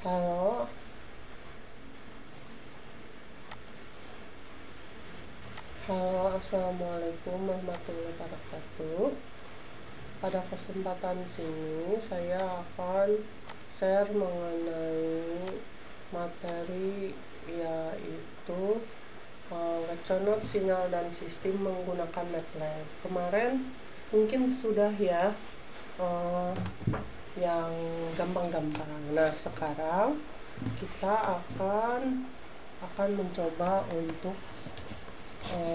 Halo, assalamualaikum warahmatullahi wabarakatuh. Pada kesempatan sini saya akan share mengenai materi yaitu ngeconnect sinyal dan sistem menggunakan MATLAB. Kemarin mungkin sudah ya yang gampang-gampang. Nah, sekarang kita akan mencoba untuk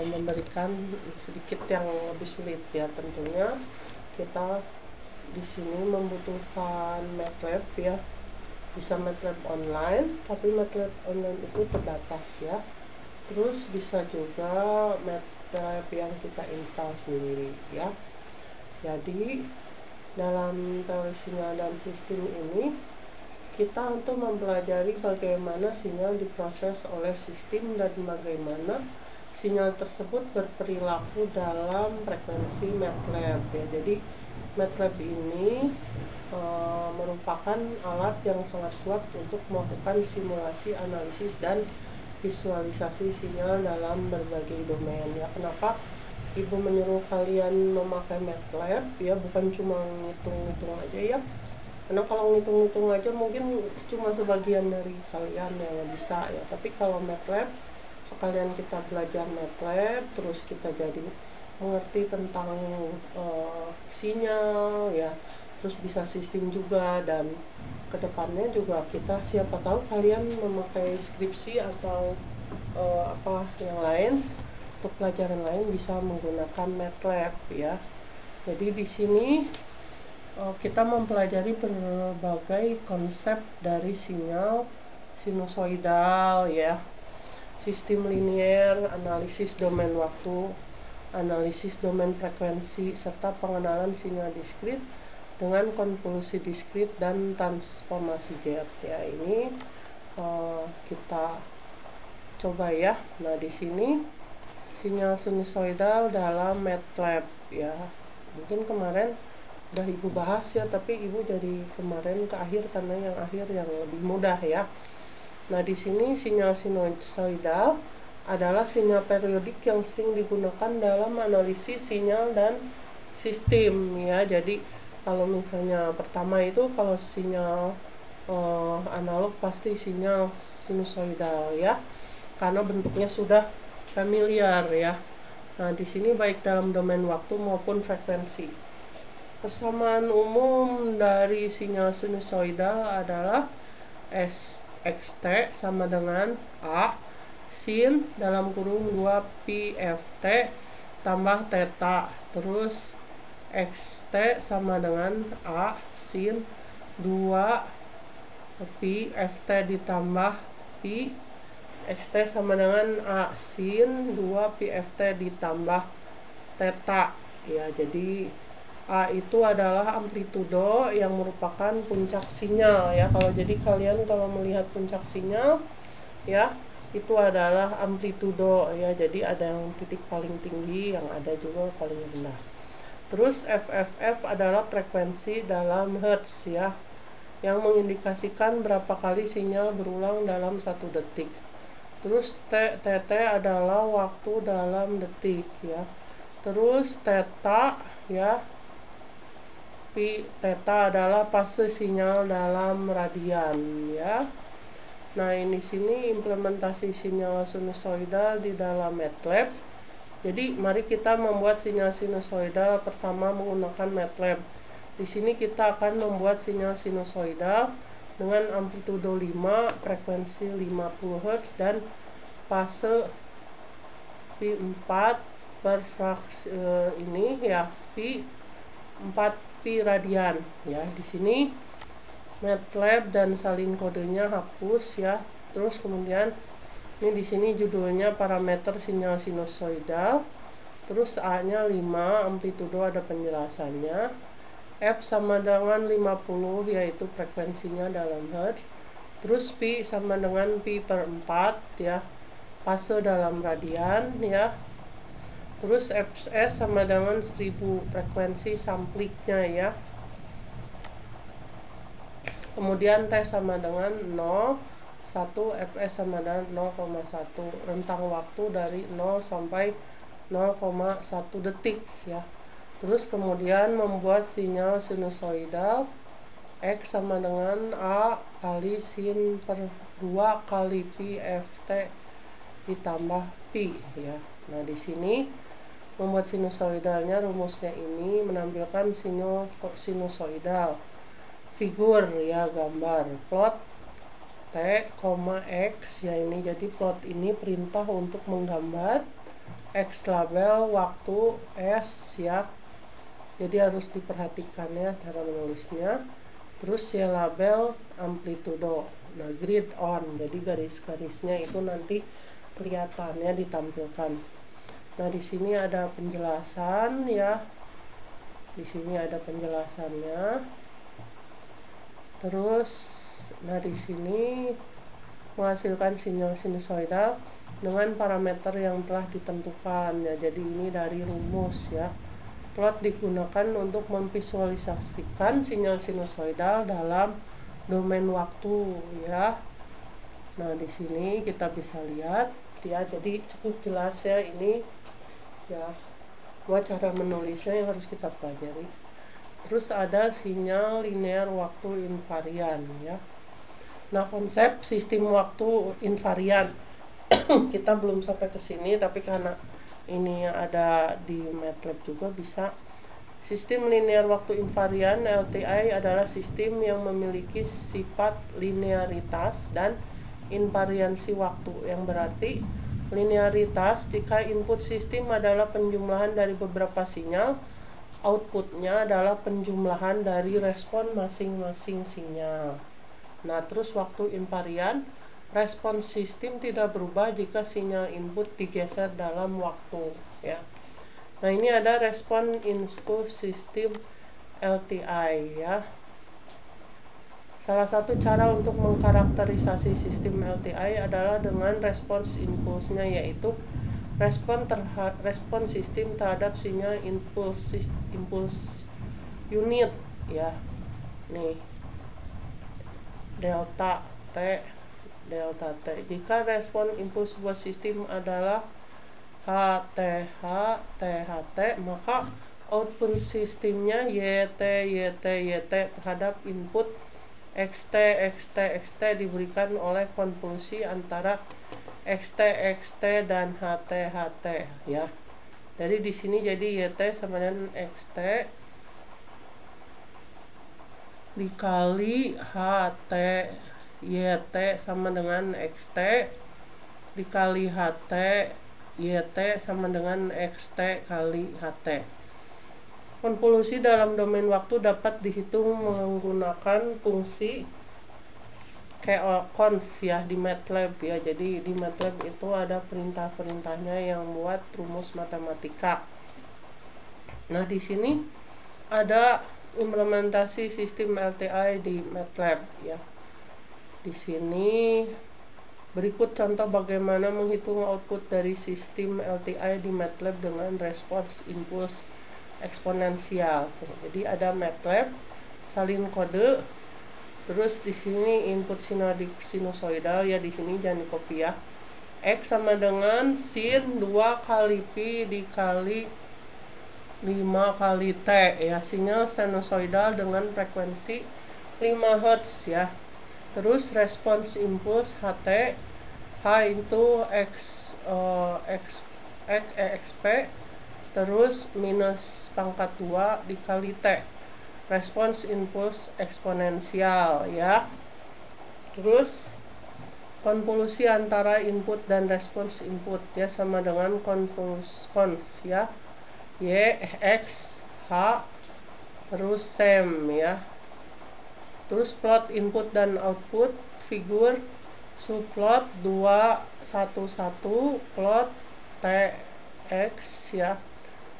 memberikan sedikit yang lebih sulit ya. Tentunya kita di sini membutuhkan MATLAB ya, bisa MATLAB online, tapi MATLAB online itu terbatas ya. Terus bisa juga MATLAB yang kita install sendiri ya. Jadi dalam teori sinyal dan sistem ini kita untuk mempelajari bagaimana sinyal diproses oleh sistem dan bagaimana sinyal tersebut berperilaku dalam frekuensi MATLAB ya. Jadi MATLAB ini merupakan alat yang sangat kuat untuk melakukan simulasi, analisis, dan visualisasi sinyal dalam berbagai domain ya. Kenapa Ibu menyuruh kalian memakai MATLAB ya, bukan cuma ngitung-ngitung aja ya, karena kalau ngitung-ngitung aja mungkin cuma sebagian dari kalian yang bisa ya. Tapi kalau MATLAB, sekalian kita belajar MATLAB, terus kita jadi mengerti tentang sinyal ya, terus bisa sistem juga, dan kedepannya juga kita siapa tahu kalian memakai skripsi atau apa yang lain untuk pelajaran lain bisa menggunakan MATLAB ya. Jadi di sini kita mempelajari berbagai konsep dari sinyal sinusoidal ya, sistem linier, analisis domain waktu, analisis domain frekuensi, serta pengenalan sinyal diskrit dengan konvolusi diskrit dan transformasi jet ya. Ini kita coba ya. Nah, di sini sinyal sinusoidal dalam MATLAB ya. Mungkin kemarin udah Ibu bahas ya, tapi Ibu jadi kemarin ke akhir karena yang akhir yang lebih mudah ya. Nah, di sini sinyal sinusoidal adalah sinyal periodik yang sering digunakan dalam analisis sinyal dan sistem ya. Jadi kalau misalnya pertama itu kalau sinyal analog pasti sinyal sinusoidal ya, karena bentuknya sudah familiar ya. Nah, di sini baik dalam domain waktu maupun frekuensi. Persamaan umum dari sinyal sinusoidal adalah XT sama dengan A sin dalam kurung 2 pi ft tambah theta. Terus XT sama dengan A sin 2 pi ft ditambah pi. XT sama dengan A sin 2 pi ft ditambah theta ya. Jadi A itu adalah amplitudo yang merupakan puncak sinyal ya. Jadi kalian kalau melihat puncak sinyal ya, itu adalah amplitudo ya. Jadi ada yang titik paling tinggi, yang ada juga paling rendah. Terus FFF adalah frekuensi dalam hertz ya, yang mengindikasikan berapa kali sinyal berulang dalam 1 detik. Terus TT adalah waktu dalam detik ya. Terus theta ya, pi theta adalah fase sinyal dalam radian ya. Nah, ini sini implementasi sinyal sinusoidal di dalam MATLAB. Jadi mari kita membuat sinyal sinusoidal pertama menggunakan MATLAB. Di sini kita akan membuat sinyal sinusoidal dengan amplitudo 5, frekuensi 50 Hz dan fase pi 4 per fraksi ini ya, pi 4 pi radian ya. Di sini MATLAB dan salin kodenya hapus ya. Terus kemudian ini di sini judulnya parameter sinyal sinusoidal. Terus A-nya 5, amplitudo ada penjelasannya. F sama dengan 50 yaitu frekuensinya dalam hertz. Terus pi sama dengan pi per 4 ya, fase dalam radian ya. Terus Fs sama dengan 1000 frekuensi samplingnya ya. Kemudian T sama dengan 0, 1, Fs sama dengan 0,1. Rentang waktu dari 0 sampai 0,1 detik ya. Terus kemudian membuat sinyal sinusoidal X sama dengan A kali sin per 2 kali pi Ft ditambah pi ya. Nah, di sini membuat sinusoidalnya, rumusnya ini menampilkan sinusoidal. Figur ya, gambar plot T, X ya, ini jadi plot ini perintah untuk menggambar, X label waktu, S ya. Jadi harus diperhatikan ya cara menulisnya. Terus ya label amplitudo. Nah, grid on. Jadi garis-garisnya itu nanti kelihatannya ditampilkan. Nah, di sini ada penjelasan ya. Di sini ada penjelasannya. Terus nah di sini menghasilkan sinyal sinusoidal dengan parameter yang telah ditentukan ya. Jadi ini dari rumus ya. Plot digunakan untuk memvisualisasikan sinyal sinusoidal dalam domain waktu ya. Nah, di sini kita bisa lihat ya, jadi cukup jelas ya ini ya. Buat cara menulisnya yang harus kita pelajari. Terus ada sinyal linear waktu invarian ya. Nah, konsep sistem waktu invarian kita belum sampai ke sini, tapi karena ini ada di MATLAB juga bisa. Sistem linear waktu invarian LTI adalah sistem yang memiliki sifat linearitas dan invariansi waktu, yang berarti linearitas jika input sistem adalah penjumlahan dari beberapa sinyal, outputnya adalah penjumlahan dari respon masing-masing sinyal. Nah, terus waktu invarian, respons sistem tidak berubah jika sinyal input digeser dalam waktu ya. Nah, ini ada respon input sistem LTI ya. Salah satu cara untuk mengkarakterisasi sistem LTI adalah dengan respons impulsnya, yaitu respon sistem terhadap sinyal impuls unit ya. Nih, delta T. Jika respon impuls sebuah sistem adalah THT, maka output sistemnya YT terhadap input XT diberikan oleh konvolusi antara XT dan HT ya. Jadi di sini jadi YT sama dengan XT dikali HT, YT sama dengan XT dikali HT, YT sama dengan XT kali HT. Konvolusi dalam domain waktu dapat dihitung menggunakan fungsi conv ya di MATLAB ya. Jadi di MATLAB itu ada perintah-perintahnya yang buat rumus matematika. Nah, di sini ada implementasi sistem LTI di MATLAB ya. Di sini berikut contoh bagaimana menghitung output dari sistem LTI di MATLAB dengan respons impuls eksponensial. Jadi ada MATLAB, salin kode, terus di sini input sinusoidal ya, di sini jangan di copy ya. X sama dengan sin 2 kali pi dikali 5 kali T ya, sinyal sinusoidal dengan frekuensi 5 Hz ya. Terus respons impuls HT, H itu EXP, terus minus pangkat 2 dikali T, respons impuls eksponensial ya. Terus konvolusi antara input dan respons input ya sama dengan conv ya, Y, X, H, terus same ya. Terus plot input dan output, figur subplot 211 plot TX ya.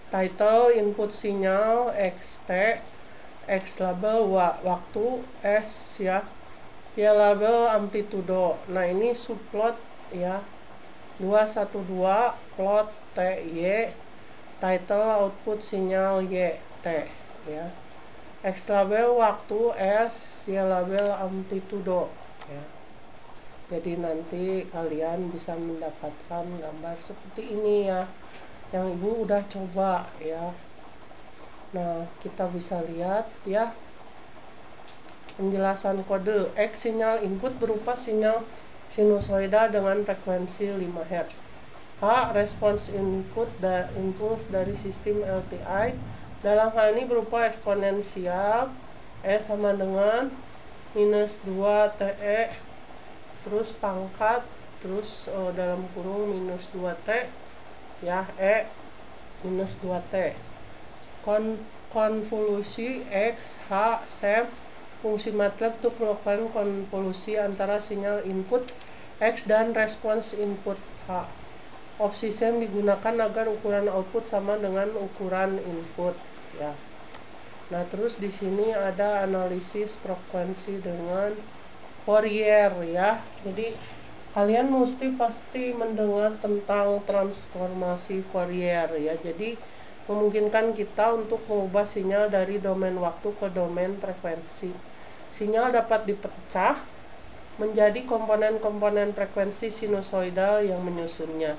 Title input sinyal XT, X label waktu, S ya. Ya label amplitudo. Nah, ini subplot ya. 212 plot TY, title output sinyal YT ya. X label waktu, S Y label amplitudo ya. Jadi nanti kalian bisa mendapatkan gambar seperti ini ya, yang ibu udah coba ya. Nah, kita bisa lihat ya penjelasan kode. X sinyal input berupa sinyal sinusoida dengan frekuensi 5 Hz. H respons input impuls dari sistem LTI dalam hal ini berupa eksponensial. S sama dengan minus 2 TE terus pangkat terus dalam kurung minus 2T ya, E minus 2T. Konvolusi X, H, SEM fungsi MATLAB untuk melakukan konvolusi antara sinyal input X dan respons input H. Opsi SEM digunakan agar ukuran output sama dengan ukuran input ya. Nah, terus di sini ada analisis frekuensi dengan Fourier ya. Jadi kalian pasti mendengar tentang transformasi Fourier ya. Jadi memungkinkan kita untuk mengubah sinyal dari domain waktu ke domain frekuensi. Sinyal dapat dipecah menjadi komponen-komponen frekuensi sinusoidal yang menyusunnya.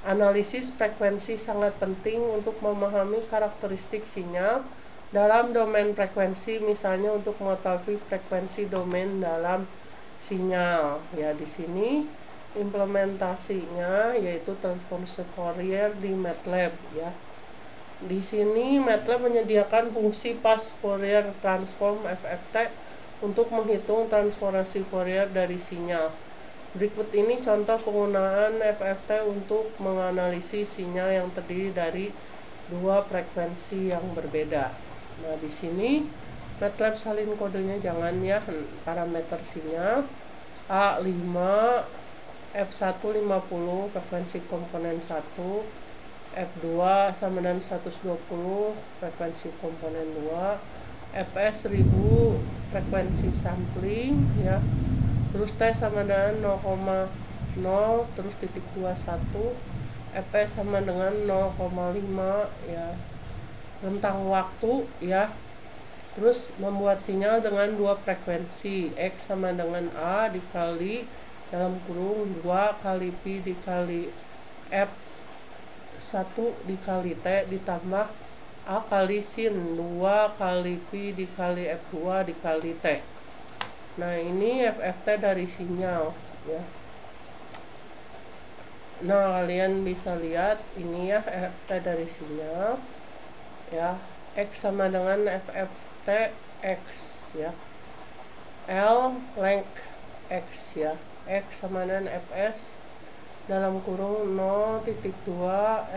Analisis frekuensi sangat penting untuk memahami karakteristik sinyal dalam domain frekuensi, misalnya untuk mengetahui frekuensi domain dalam sinyal. Ya, di sini implementasinya yaitu transformasi Fourier di MATLAB ya. Di sini MATLAB menyediakan fungsi fast Fourier transform FFT untuk menghitung transformasi Fourier dari sinyal. Berikut ini contoh penggunaan FFT untuk menganalisis sinyal yang terdiri dari dua frekuensi yang berbeda. Nah, di sini MATLAB salin kodenya jangan ya, parameter sinyal A5 F150 frekuensi komponen 1, F2 sama dengan 120 frekuensi komponen 2, Fs 1000 frekuensi sampling ya. Terus T sama dengan 0,0 terus titik 21, Fs sama dengan 0,5 ya, rentang waktu ya. Terus membuat sinyal dengan dua frekuensi, X sama dengan A dikali dalam kurung 2 kali Pi dikali F1 dikali T ditambah A kali sin 2 kali Pi dikali F2 dikali T. Nah, ini FFT dari sinyal ya. Nah, kalian bisa lihat ini ya FFT dari sinyal ya. X sama dengan FFT X ya, L length X ya, X sama dengan Fs dalam kurung 0,2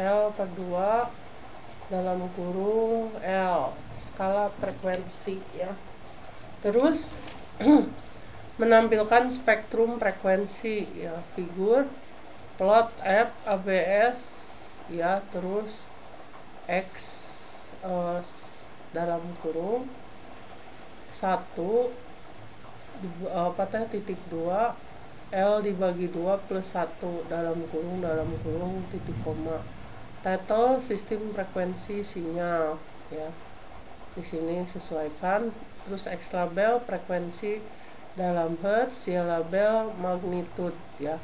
L per 2 dalam kurung L skala frekuensi ya. Terus menampilkan spektrum frekuensi ya, figur plot F ABS ya, terus X dalam kurung 1 titik 2 L dibagi 2 plus 1 dalam kurung titik koma. Title sistem frekuensi sinyal ya. Di sini sesuaikan. Terus X label frekuensi dalam Hertz, Y label magnitude ya.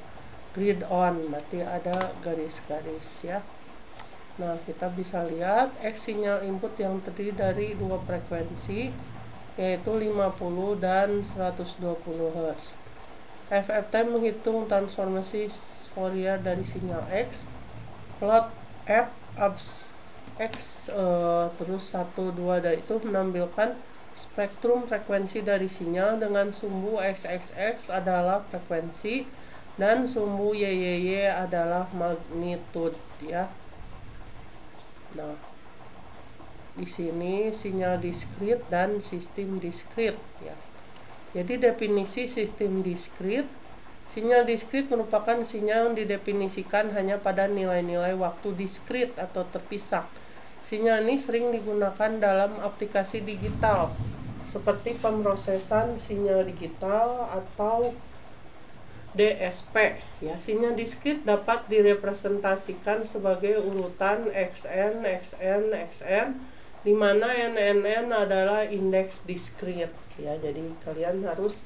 Grid on berarti ada garis-garis ya. Nah, kita bisa lihat X sinyal input yang terdiri dari dua frekuensi yaitu 50 dan 120 Hz. FFT menghitung transformasi Fourier dari sinyal X. Plot F abs X terus 1 2 dan itu menampilkan spektrum frekuensi dari sinyal dengan sumbu XXX adalah frekuensi dan sumbu YYY adalah magnitude ya. Nah, di sini sinyal diskrit dan sistem diskrit ya. Jadi definisi sistem diskrit, sinyal diskrit merupakan sinyal yang didefinisikan hanya pada nilai-nilai waktu diskrit atau terpisah. Sinyal ini sering digunakan dalam aplikasi digital seperti pemrosesan sinyal digital atau DSP ya. Sinyal diskrit dapat direpresentasikan sebagai urutan XN XN XN di mana NNN adalah indeks diskrit ya. Jadi kalian harus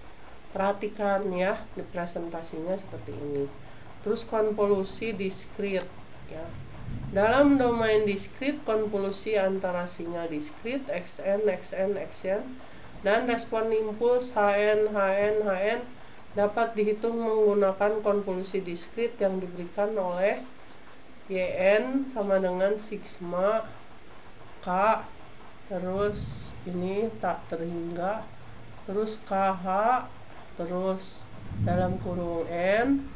perhatikan ya, di presentasinya seperti ini. Terus konvolusi diskrit ya. Dalam domain diskrit, konvolusi antara sinyal diskrit Xn, Xn, Xn dan respon impuls Hn, Hn, Hn dapat dihitung menggunakan konvolusi diskrit yang diberikan oleh Yn sama dengan sigma K, terus ini tak terhingga, terus KH, terus dalam kurung N,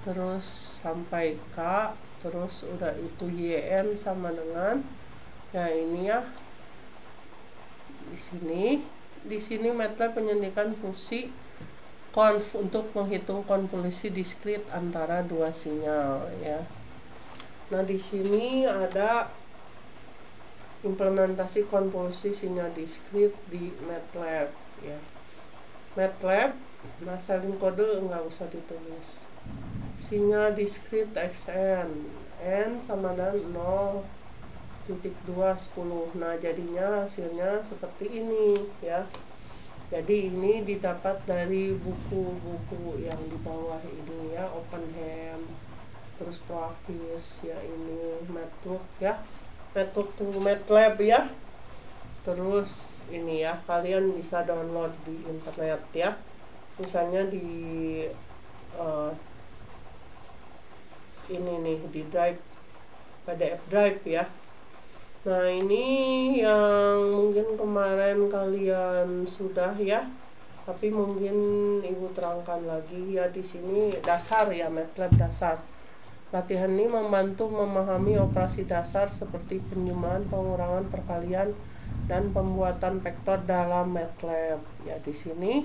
terus sampai K, terus udah itu YN sama dengan ya ini ya. Di sini MATLAB menyediakan fungsi conv untuk menghitung konvolusi diskrit antara dua sinyal ya. Nah, di sini ada implementasi konvolusi sinyal diskrit di MATLAB ya. MATLAB, nah salin kode nggak usah ditulis. Sinyal diskrit Xn, N sama dengan 0.210. Nah, jadinya hasilnya seperti ini ya. Jadi ini didapat dari buku-buku yang di bawah ini ya, Oppenheim, terus Proakis ya, ini MATLAB ya. MATLAB ya. Terus ini ya, kalian bisa download di internet ya. Misalnya di ini nih, di drive, PDF drive ya. Nah, ini yang mungkin kemarin kalian sudah ya, tapi mungkin ibu terangkan lagi ya. Di sini dasar ya, MATLAB dasar. Latihan ini membantu memahami operasi dasar seperti penjumlahan, pengurangan, perkalian, dan pembuatan vektor dalam MATLAB. Ya, di sini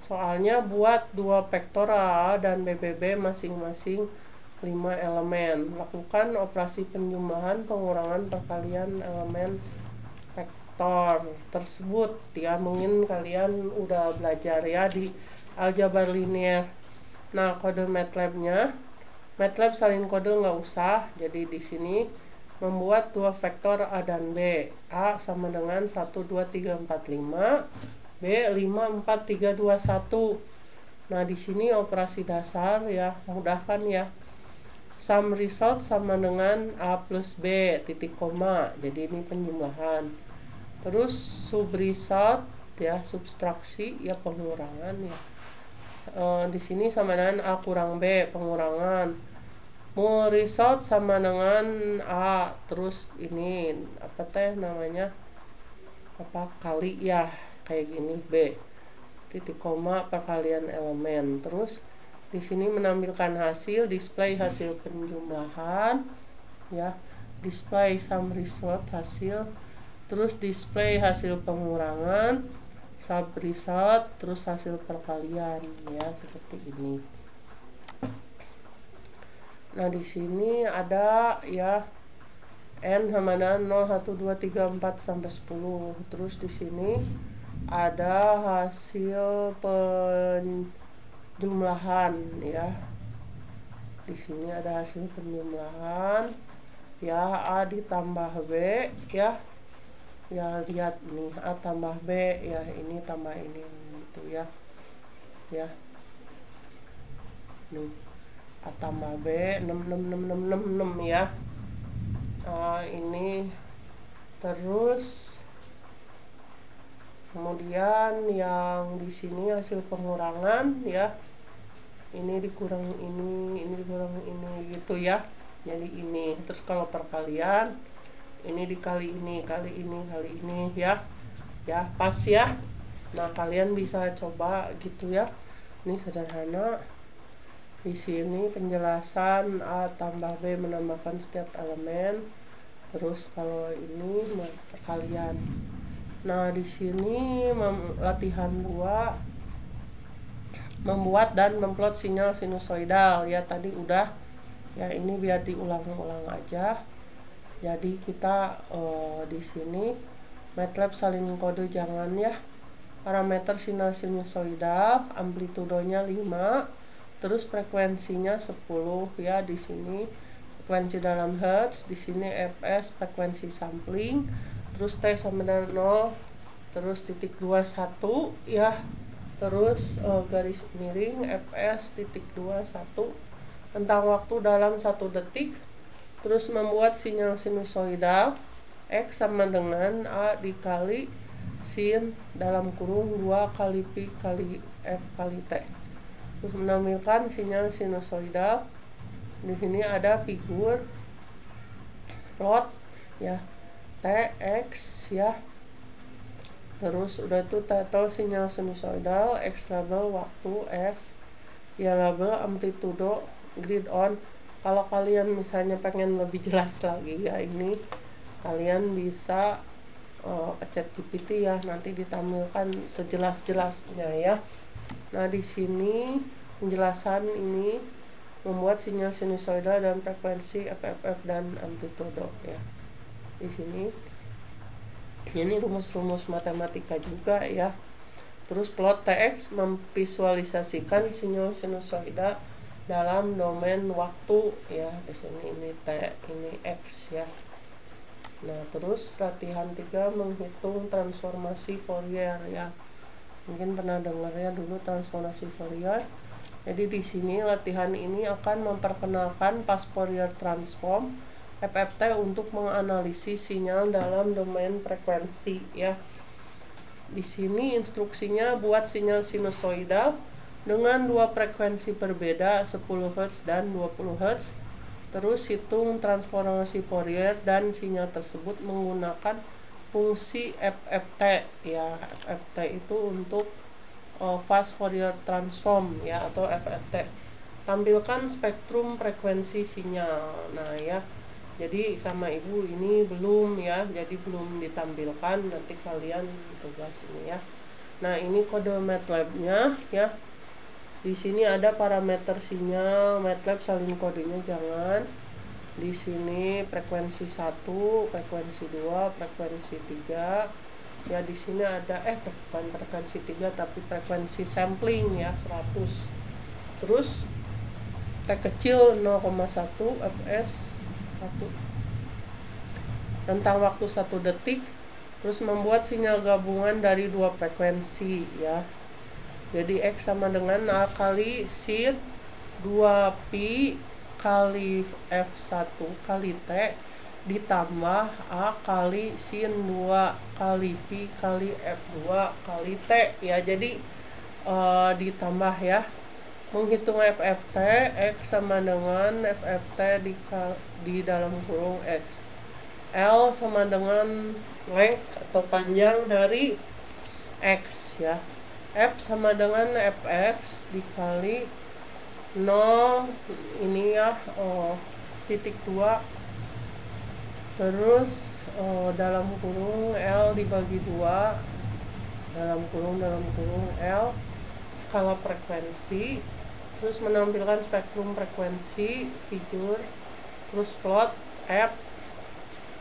soalnya buat dua vektor A dan BBB masing-masing 5 elemen. Lakukan operasi penjumlahan, pengurangan, perkalian elemen vektor tersebut. Ya, mungkin kalian udah belajar ya di aljabar linear. Nah, kode MATLAB-nya, MATLAB salin kode nggak usah. Jadi di sini membuat dua vektor A dan B. A sama dengan 1, 2, 3, 4, 5. B 5, 4, 3, 2, 1. Nah, di sini operasi dasar ya, mudah kan ya. Sum result sama dengan A plus B titik koma. Jadi ini penjumlahan. Terus sub result ya, subtraksi ya, pengurangan ya. Di sini sama dengan A kurang B, pengurangan. Mul result sama dengan A, terus ini apa teh namanya, apa kali ya, kayak gini, B titik koma perkalian elemen. Terus di sini menampilkan hasil, display hasil penjumlahan ya, display sum result hasil, terus display hasil pengurangan, sub result, terus hasil perkalian ya, seperti ini. Nah, di sini ada ya N sama dengan 0, 1, 2, 3, 4 sampai 10. Terus di sini ada hasil penjumlahan ya. Di sini ada hasil penjumlahan ya, A ditambah B ya. Ya, lihat nih, A tambah B ya, ini tambah ini gitu ya. Ya. Nih. A tambah B 6 ya. Ini terus kemudian yang di sini hasil pengurangan ya. Ini dikurang ini dikurang ini gitu ya. Jadi ini. Terus kalau perkalian ini dikali ini, kali ini ya. Ya, pas ya. Nah, kalian bisa coba gitu ya. Ini sederhana. Di sini penjelasan A tambah B menambahkan setiap elemen. Terus kalau ini perkalian. Nah, di sini latihan 2 membuat dan memplot sinyal sinusoidal ya, tadi udah ya, ini biar diulang-ulang aja. Jadi kita di sini MATLAB salin kode jangan ya. Parameter sinyal sinusoidal, amplitudonya 5. Terus frekuensinya 10 ya, di sini frekuensi dalam hertz, di sini fs frekuensi sampling, terus T sama dengan 0, terus titik 21 ya, terus garis miring fs titik 21 tentang waktu dalam 1 detik, terus membuat sinyal sinusoidal X sama dengan A dikali sin dalam kurung 2 kali pi kali F kali T, terus menampilkan sinyal sinusoidal. Di sini ada figur plot ya TX ya, terus udah itu title sinyal sinusoidal, X label waktu, S ya label amplitudo, grid on. Kalau kalian misalnya pengen lebih jelas lagi ya, ini kalian bisa chat GPT ya, nanti ditampilkan sejelas-jelasnya ya. Nah di sini penjelasan ini membuat sinyal sinusoidal dan frekuensi FFF dan amplitudo ya. Di sini ini rumus-rumus matematika juga ya. Terus plot TX memvisualisasikan sinyal sinusoida dalam domain waktu ya. Di sini ini T, ini X ya. Nah, terus latihan 3 menghitung transformasi Fourier ya. Mungkin pernah dengar ya dulu transformasi Fourier. Jadi di sini latihan ini akan memperkenalkan pas Fourier transform FFT untuk menganalisis sinyal dalam domain frekuensi ya. Di sini instruksinya buat sinyal sinusoidal dengan dua frekuensi berbeda 10 Hz dan 20 Hz. Terus hitung transformasi Fourier dan sinyal tersebut menggunakan fungsi FFT ya. FFT itu untuk fast Fourier transform ya, atau FFT. Tampilkan spektrum frekuensi sinyal. Nah ya, jadi sama ibu ini belum ya, jadi belum ditampilkan, nanti kalian tugas ini ya. Nah ini kode MATLAB-nya ya. Di sini ada parameter sinyal, MATLAB salin kodenya jangan. Di sini frekuensi 1, frekuensi 2, frekuensi 3. Ya di sini ada bukan frekuensi 3 tapi frekuensi sampling ya 100. Terus T kecil 0,1 fs 1 rentang waktu 1 detik. Terus membuat sinyal gabungan dari dua frekuensi ya. Jadi X sama dengan A kali sin 2pi kali F1 kali T ditambah A kali sin 2 kali pi kali F2 kali T ya. Jadi ditambah ya. Menghitung FFT, X sama dengan FFT di dalam kurung X. L sama dengan length atau panjang dari X ya. F sama dengan Fx dikali 0 ini ya, titik 2, terus dalam kurung L dibagi 2 dalam kurung L skala frekuensi, terus menampilkan spektrum frekuensi figur, terus plot F,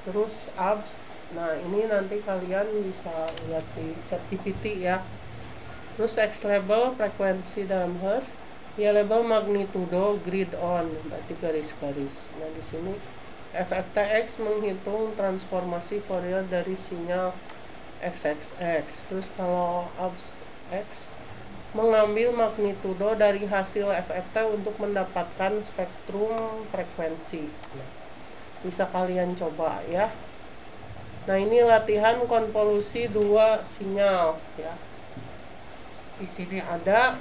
terus abs. Nah ini nanti kalian bisa lihat di chat GPT ya. Terus X label frekuensi dalam Hertz, Y label magnitudo, grid on, berarti garis-garis. Nah di sini FFTX menghitung transformasi Fourier dari sinyal XXX. Terus kalau abs X mengambil magnitudo dari hasil FFT untuk mendapatkan spektrum frekuensi. Nah, bisa kalian coba ya. Nah ini latihan konvolusi dua sinyal ya. Di sini ada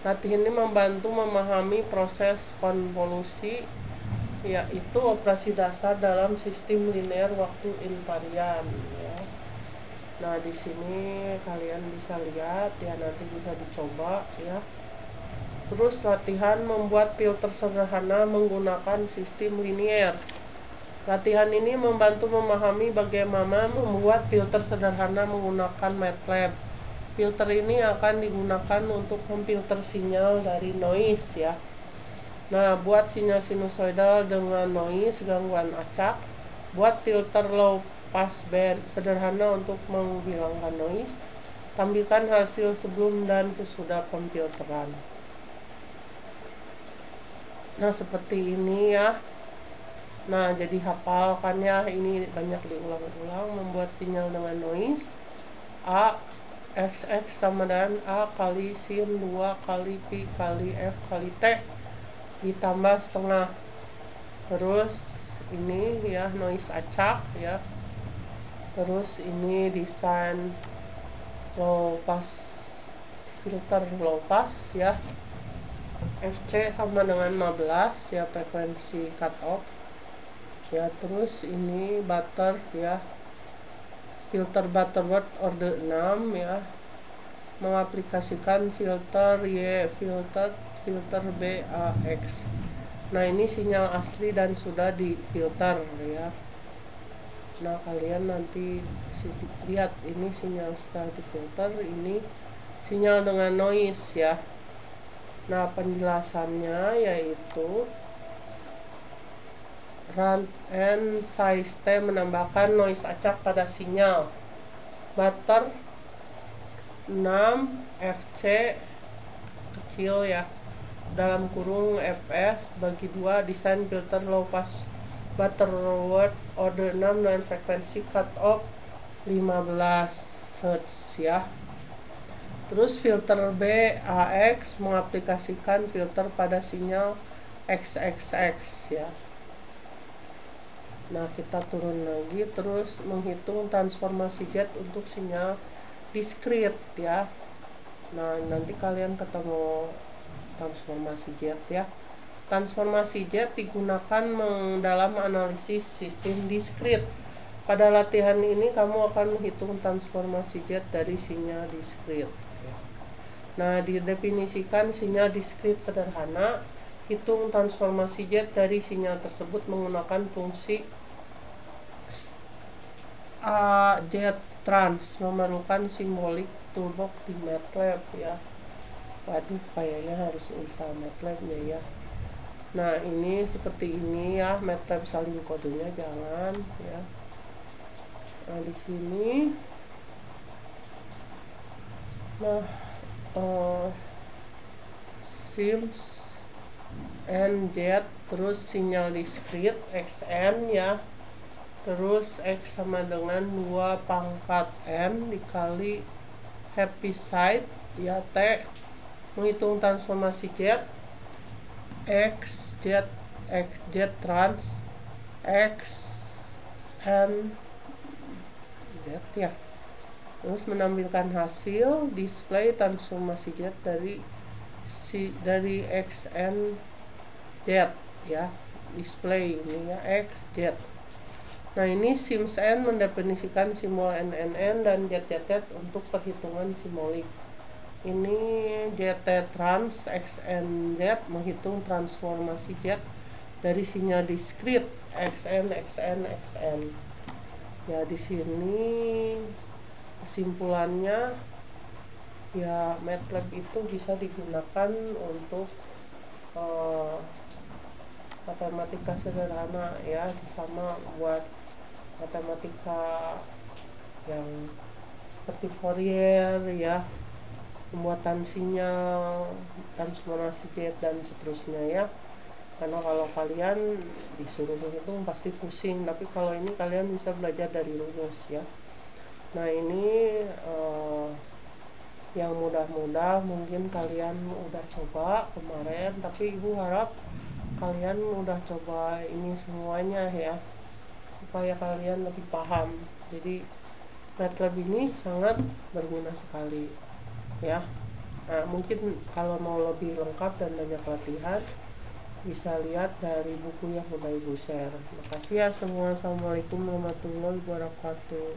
latihan ini membantu memahami proses konvolusi, yaitu operasi dasar dalam sistem linear waktu invarian ya. Nah di sini kalian bisa lihat ya, nanti bisa dicoba ya. Terus latihan membuat filter sederhana menggunakan sistem linear. Latihan ini membantu memahami bagaimana membuat filter sederhana menggunakan MATLAB. Filter ini akan digunakan untuk memfilter sinyal dari noise ya. Nah, buat sinyal sinusoidal dengan noise, gangguan acak. Buat filter low pass band sederhana untuk menghilangkan noise. Tampilkan hasil sebelum dan sesudah pemfilteran. Nah, seperti ini ya. Nah, jadi hafalkan ya, ini banyak diulang-ulang. Membuat sinyal dengan noise. A XX sama dengan A kali sin 2 kali pi kali F kali T ditambah setengah. Terus ini ya noise acak ya. Terus ini desain low pass, filter low pass ya. FC sama dengan 15 ya, frekuensi cut off ya. Terus ini butter ya, filter Butterworth order 6 ya, mengaplikasikan filter Y, filter BAX. Nah, ini sinyal asli dan sudah difilter ya. Nah, kalian nanti lihat ini sinyal setelah difilter, ini sinyal dengan noise ya. Nah, penjelasannya yaitu run and size T menambahkan noise acak pada sinyal. Butter 6 FC kecil ya, dalam kurung fs bagi 2, desain filter low pass Butterworth order 6 dan frekuensi cut off 15 Hz ya. Terus filter BAX mengaplikasikan filter pada sinyal XXX ya. Nah, kita turun lagi, terus menghitung transformasi Z untuk sinyal diskrit ya. Nah, nanti kalian ketemu transformasi Z ya. Transformasi Z digunakan dalam analisis sistem diskrit. Pada latihan ini kamu akan menghitung transformasi Z dari sinyal diskrit ya. Nah, didefinisikan sinyal diskrit sederhana. Hitung transformasi Z dari sinyal tersebut menggunakan fungsi Z trans, memerlukan simbolik toolbox di MATLAB ya. Waduh, kayaknya harus install MATLAB ya. Nah, ini seperti ini ya, MATLAB salin kodenya jangan ya. Nah, di sini sims and Z, terus sinyal diskrit XN ya. Terus X sama dengan 2 pangkat N dikali happy side ya T. Menghitung transformasi Z X Z trans X N Z ya. Terus menampilkan hasil display transformasi Z dari XN Z ya. Display ini ya X Z. Nah, ini sims N mendefinisikan simbol NNN dan ZZZ untuk perhitungan simbolik. Ini ZT trans XNZ menghitung transformasi Z dari sinyal diskrit XN. Ya, di sini kesimpulannya ya, MATLAB itu bisa digunakan untuk matematika sederhana ya, sama buat matematika yang seperti Fourier ya, pembuatan sinyal, transformasi Z dan seterusnya ya. Karena kalau kalian disuruh menghitung pasti pusing, tapi kalau ini kalian bisa belajar dari rumus ya. Nah, ini yang mudah-mudah mungkin kalian udah coba kemarin, tapi ibu harap kalian udah coba ini semuanya ya, supaya kalian lebih paham. Jadi MATLAB ini sangat berguna sekali ya. Nah, mungkin kalau mau lebih lengkap dan banyak latihan bisa lihat dari buku yang udah ibu share. Terima kasih ya semua. Assalamualaikum warahmatullahi wabarakatuh.